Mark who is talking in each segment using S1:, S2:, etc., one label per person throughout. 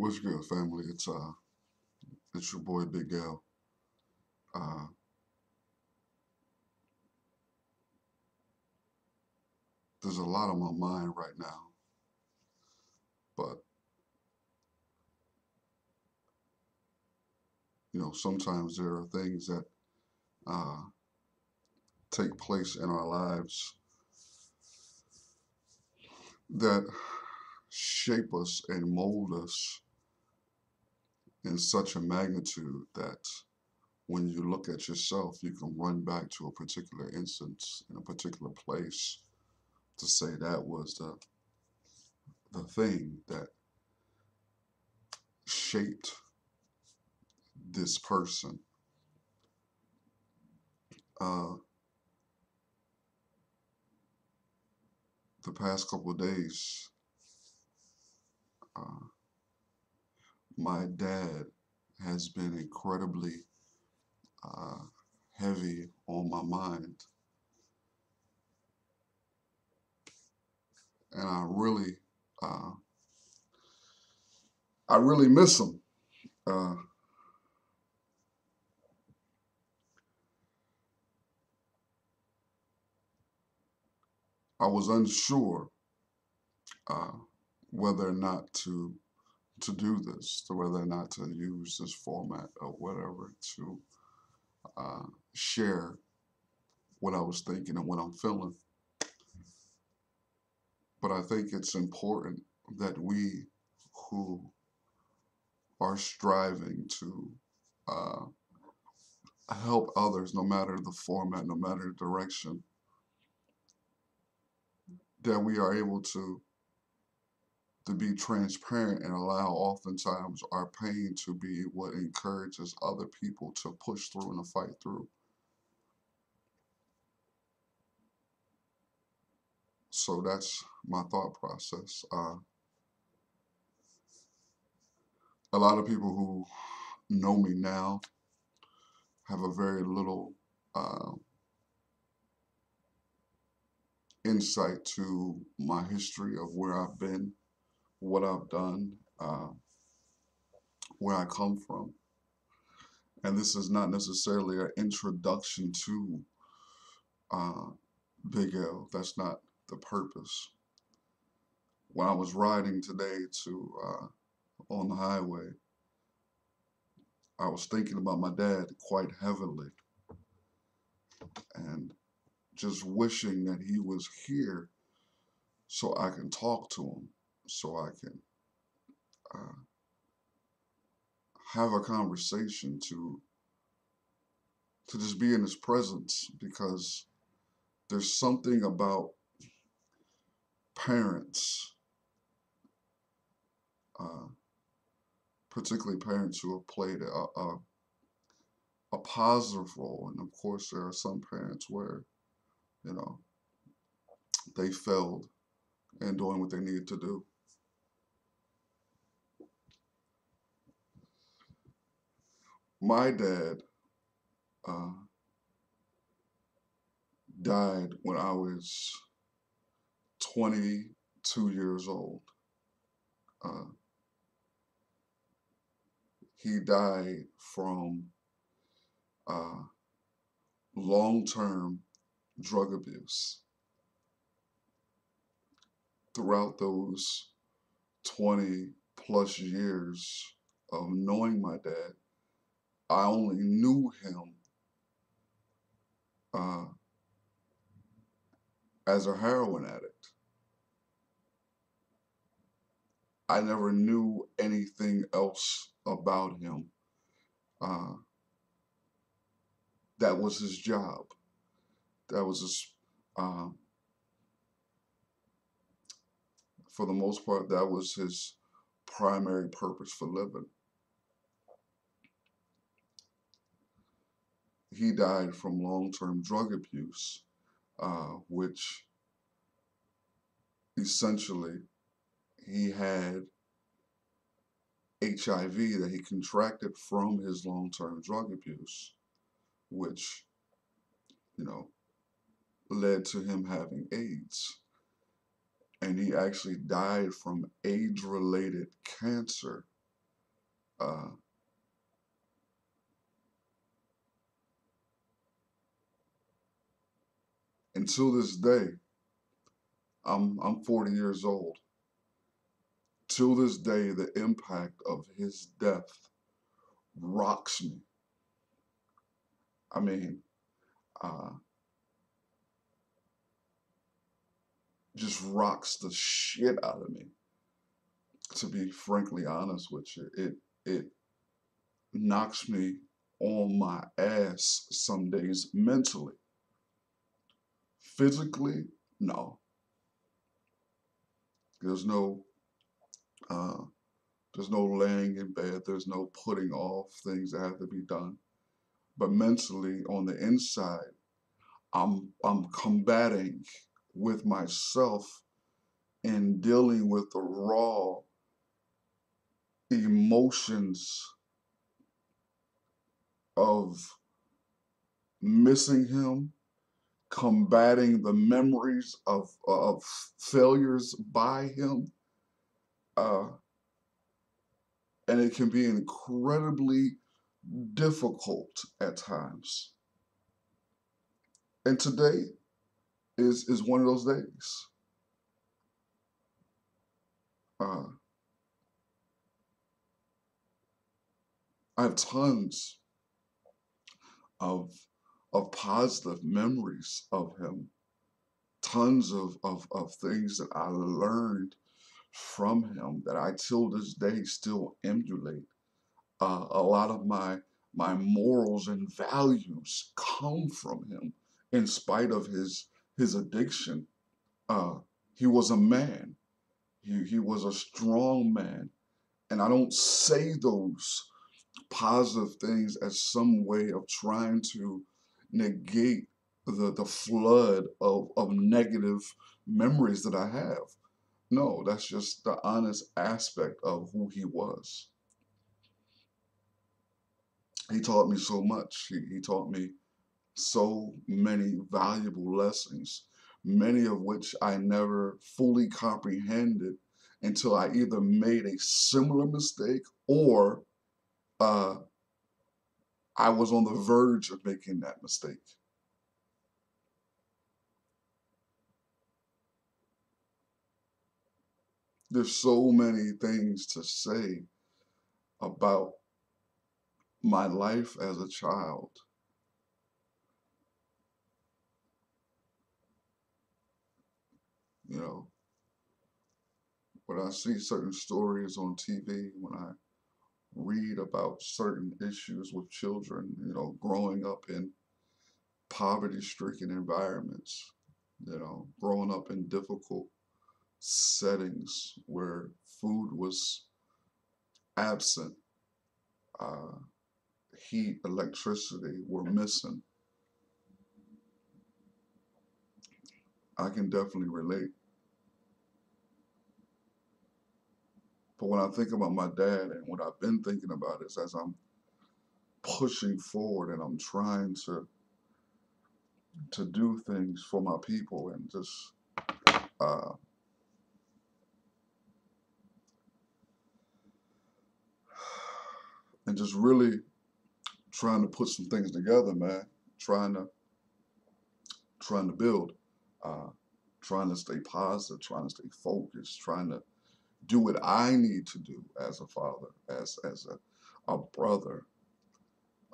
S1: What's good, family? It's your boy Big L. Uh, there's a lot on my mind right now, but sometimes there are things that uh, take place in our lives that shape us and mold us in such a magnitude that when you look at yourself, you can run back to a particular instance in a particular place to say that was the thing that shaped this person. Uh, the past couple of days, uh, my dad has been incredibly uh, heavy on my mind, and uh, I really miss him. Uh, I was unsure uh, whether or not to do this, to whether or not to use this format or whatever to uh, share what I was thinking and what I'm feeling. But I think it's important that we who are striving to uh, help others, no matter the format, no matter the direction, that we are able to be transparent and allow oftentimes our pain to be what encourages other people to push through and to fight through. So that's my thought process. A lot of people who know me now have a very little uh, insight to my history of where I've been, what I've done, where I come from. And this is not necessarily an introduction to uh, Big L. That's not the purpose. When I was riding today to on the highway, I was thinking about my dad quite heavily and just wishing that he was here so I can talk to him, so I can uh, have a conversation to just be in his presence because there's something about parents, uh, particularly parents who have played a positive role. And of course, there are some parents where, you know, they failed in doing what they needed to do. My dad uh, died when I was 22 years old. Uh, he died from uh, long term drug abuse. Throughout those 20 plus years of knowing my dad, I only knew him uh, as a heroin addict. I never knew anything else about him. Uh, that was his job. That was his, uh, for the most part, that was his primary purpose for living. He died from long term drug abuse, which essentially he had HIV that he contracted from his long term drug abuse, which, you know, led to him having AIDS. And he actually died from AIDS related cancer Uh, and to this day, I'm 40 years old. To this day, the impact of his death rocks me. I mean, uh, just rocks the shit out of me. To be frankly honest with you, it knocks me on my ass some days mentally. Physically, no. There's no uh, there's no laying in bed. There's no putting off things that have to be done. But mentally, on the inside, I'm combating with myself and dealing with the raw emotions of missing him, combating the memories of failures by him, uh, and it can be incredibly difficult at times. And today is one of those days. Uh, I have tons of positive memories of him, tons of things that I learned from him that I till this day still emulate. A lot of my morals and values come from him, in spite of his addiction. Uh, he was a man. He was a strong man, and I don't say those positive things as some way of trying to negate the flood of negative memories that I have. No, that's just the honest aspect of who he was. He taught me so much. He taught me so many valuable lessons, many of which I never fully comprehended until I either made a similar mistake or uh, I was on the verge of making that mistake. There's so many things to say about my life as a child. You know, when I see certain stories on TV, when I read about certain issues with children, growing up in poverty stricken environments, growing up in difficult settings where food was absent, uh, heat, electricity were missing. I can definitely relate. But when I think about my dad and what I've been thinking about is as I'm pushing forward and I'm trying to do things for my people uh, and just really trying to put some things together, man. Trying to trying to build, uh, trying to stay positive, trying to stay focused, trying to do what I need to do as a father, as a brother,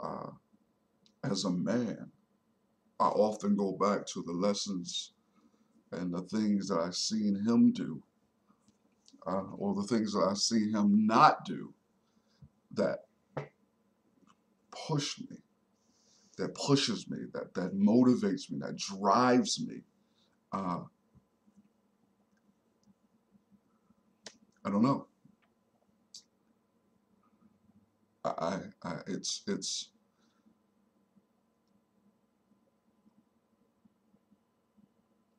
S1: uh, as a man. I often go back to the lessons and the things that I've seen him do, or the things that I see him not do that push me, that pushes me, that motivates me, that drives me. Uh, I don't know. It's.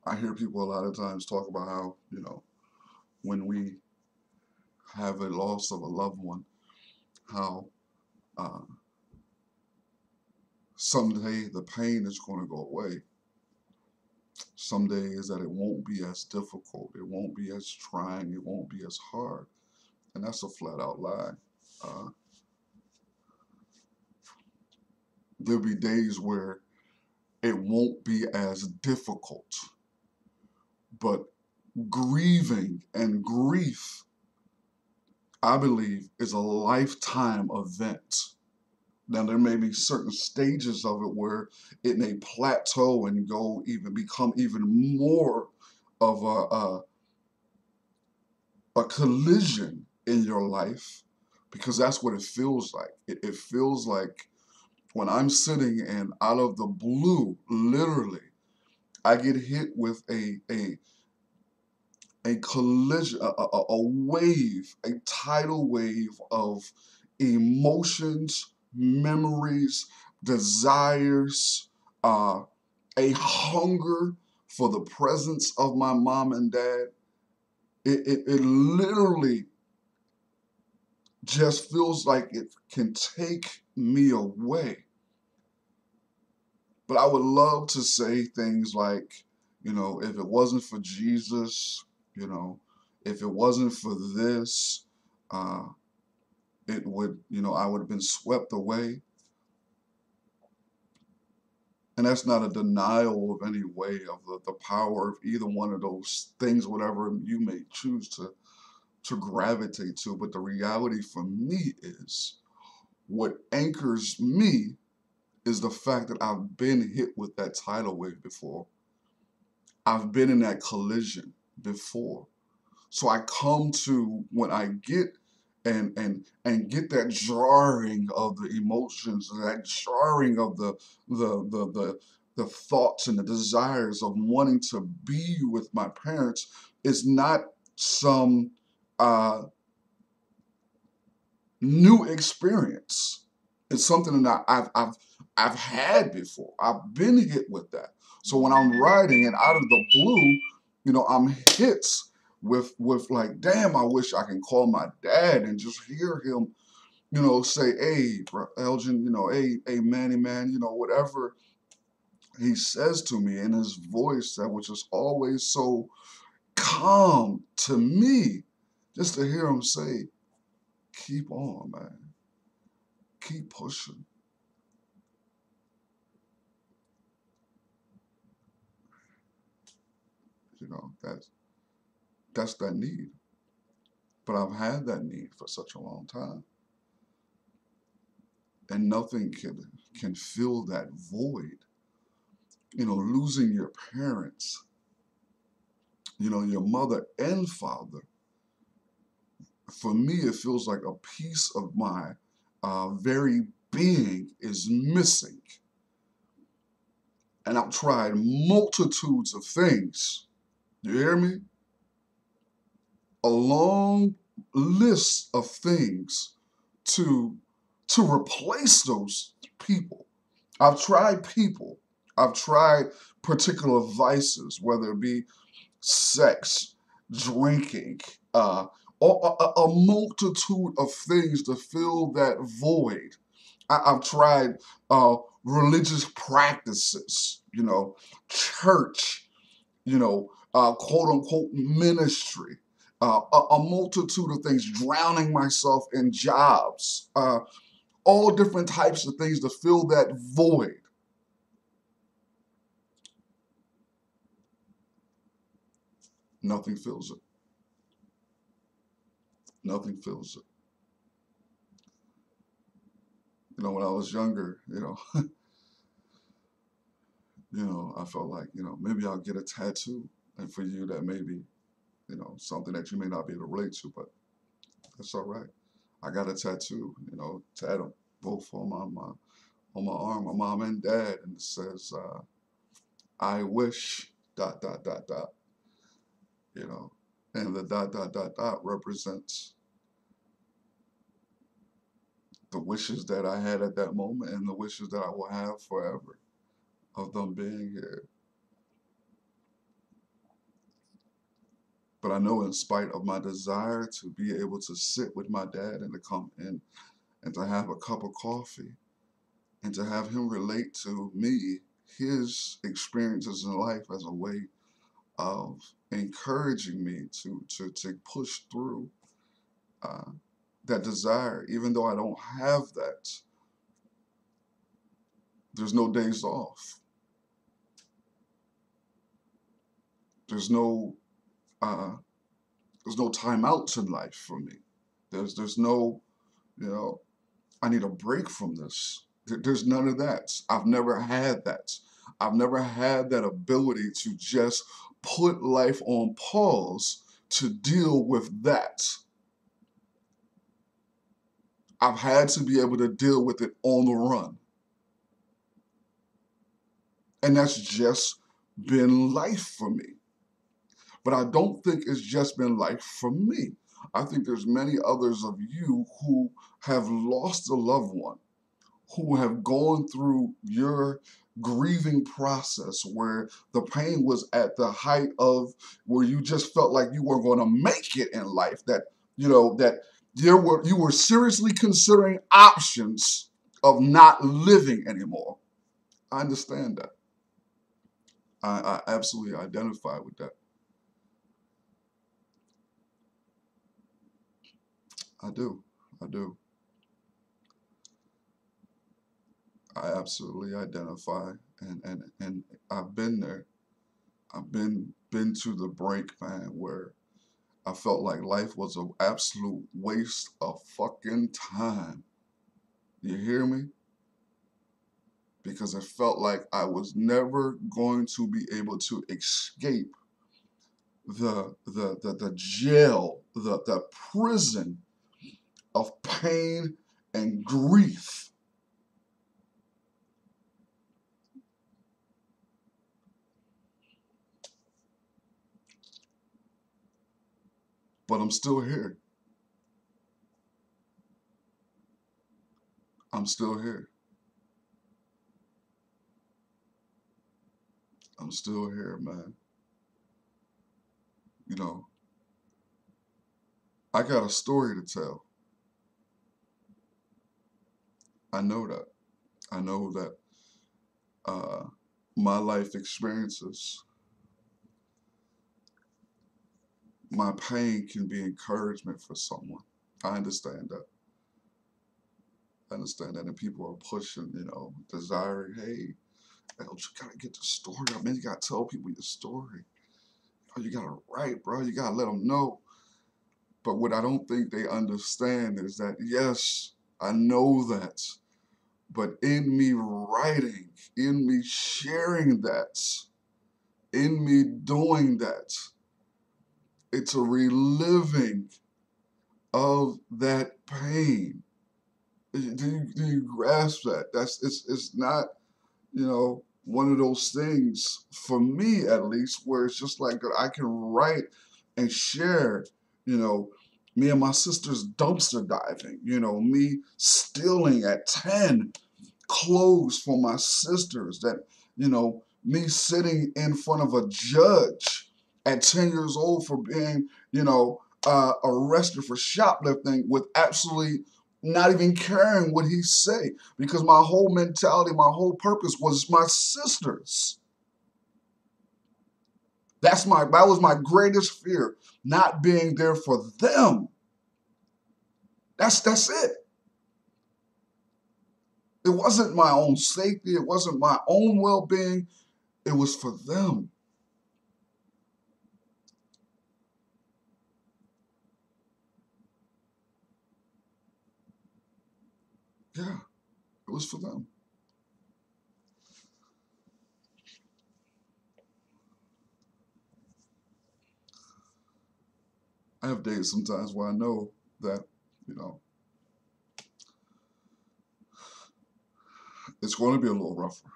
S1: I hear people a lot of times talk about how when we have a loss of a loved one, how uh, someday the pain is going to go away. Some days that it won't be as difficult, it won't be as trying, it won't be as hard, and that's a flat out lie. Uh, There'll be days where it won't be as difficult, but grieving and grief, I believe, is a lifetime event. Now, there may be certain stages of it where it may plateau and go even become even more of a collision in your life, because that's what it feels like. It feels like when I'm sitting and out of the blue, literally, I get hit with a collision, a wave, a tidal wave of emotions, memories, desires, uh, a hunger for the presence of my mom and dad. It literally just feels like it can take me away. But I would love to say things like, if it wasn't for Jesus, you know, if it wasn't for this, uh, it would, I would have been swept away. And that's not a denial of any way of the power of either one of those things, whatever you may choose to gravitate to. But the reality for me is what anchors me is the fact that I've been hit with that tidal wave before. I've been in that collision before. So I come to when I get and get that jarring of the emotions, that jarring of the thoughts and the desires of wanting to be with my parents is not some uh, new experience. It's something that I've had before. I've been hit with that. So when I'm writing and out of the blue, I'm hit with like, damn, I wish I can call my dad and just hear him, say, hey, bro, Elgin, hey, Manny, man, whatever he says to me in his voice, that which is always so calm to me, just to hear him say, keep on, man, keep pushing. That's that need. But I've had that need for such a long time. And nothing can fill that void. Losing your parents, your mother and father. For me, it feels like a piece of my very being is missing. And I've tried multitudes of things. You hear me? A long list of things to replace those people. I've tried people. I've tried particular vices, whether it be sex, drinking, or a multitude of things to fill that void. I've tried religious practices, church, quote unquote ministry, a multitude of things, drowning myself in jobs, all different types of things to fill that void. Nothing fills it. Nothing fills it. When I was younger, I felt like, maybe I'll get a tattoo. And for you, that may be, something that you may not be able to relate to, but that's all right. I got a tattoo, tattoo both on my arm, my mom and dad, and it says, I wish dot dot dot dot, you know, and the dot dot dot dot represents the wishes that I had at that moment and the wishes that I will have forever of them being here. But I know in spite of my desire to be able to sit with my dad and to come in and to have a cup of coffee and to have him relate to me his experiences in life as a way of encouraging me to push through uh, that desire, even though I don't have that. There's no days off. There's no uh, there's no timeouts in life for me. There's no, you know, I need a break from this. There's none of that. I've never had that. I've never had that ability to just put life on pause to deal with that. I've had to be able to deal with it on the run. And that's just been life for me. But I don't think it's just been life for me. I think there's many others of you who have lost a loved one, who have gone through your grieving process where the pain was at the height of where you just felt like you weren't going to make it in life, that that you were seriously considering options of not living anymore. I understand that. I absolutely identify with that. I do. I do. I absolutely identify, and I've been there. I've been to the brink, man, where I felt like life was an absolute waste of fucking time. You hear me? Because it felt like I was never going to be able to escape the jail, the prison of pain and grief. But I'm still here. I'm still here. I'm still here, man. You know, I got a story to tell. I know that. I know that uh, my life experiences, my pain can be encouragement for someone. I understand that. I understand that. And people are pushing, desiring, hey, El, you gotta get the story up, man. You gotta tell people your story. Oh, you gotta write, bro. You gotta let them know. But what I don't think they understand is that, yes, I know that. But in me writing, in me sharing that, in me doing that, it's a reliving of that pain. Do you grasp that? It's not, one of those things for me at least where it's just like I can write and share, you know, me and my sister's dumpster diving, me stealing at 10 clothes for my sisters, that, me sitting in front of a judge at 10 years old for being, arrested for shoplifting with absolutely not even caring what he say, because my whole mentality, my whole purpose was my sisters. That was my greatest fear, not being there for them. That's it. It wasn't my own safety, it wasn't my own well-being, it was for them. Yeah, it was for them. I have days sometimes where I know that, you know, it's going to be a little rougher.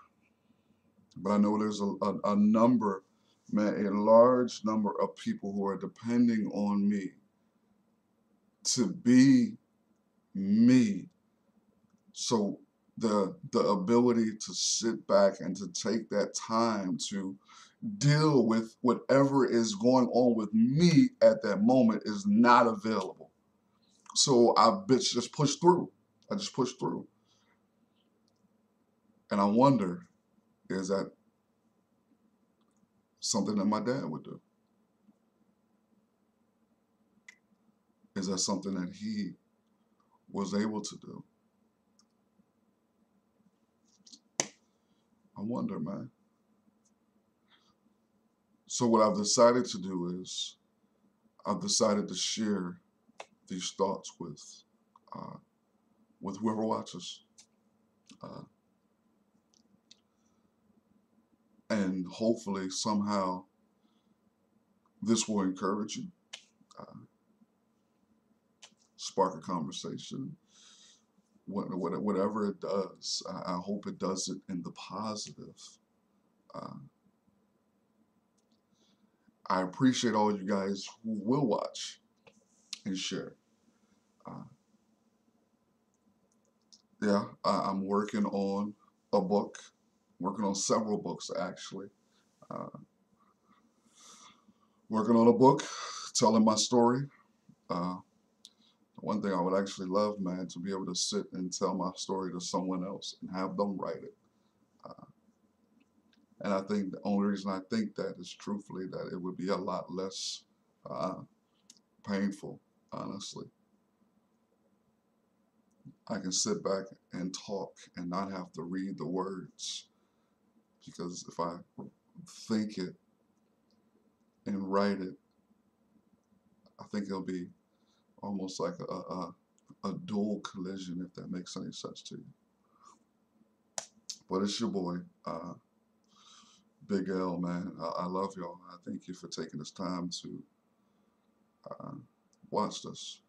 S1: But I know there's a number, man, a large number of people who are depending on me to be me. So the ability to sit back and to take that time to deal with whatever is going on with me at that moment is not available. So I bitch just push through. I just push through. And I wonder, is that something that my dad would do? Is that something that he was able to do? I wonder, man. So what I've decided to do is I've decided to share these thoughts uh, with whoever watches, uh, and hopefully somehow this will encourage you, uh, spark a conversation, whatever it does. I hope it does it in the positive. Uh, I appreciate all you guys who will watch and share. Uh, yeah, I'm working on a book, working on several books actually. Uh, Working on a book, telling my story. Uh, One thing I would actually love, man, to be able to sit and tell my story to someone else and have them write it. Uh, and I think the only reason I think that is truthfully that it would be a lot less uh, painful, honestly. I can sit back and talk and not have to read the words because if I think it and write it, I think it'll be almost like a dual collision, if that makes any sense to you. But it's your boy, Big L, man. I love y'all. I thank you for taking this time to uh, watch this.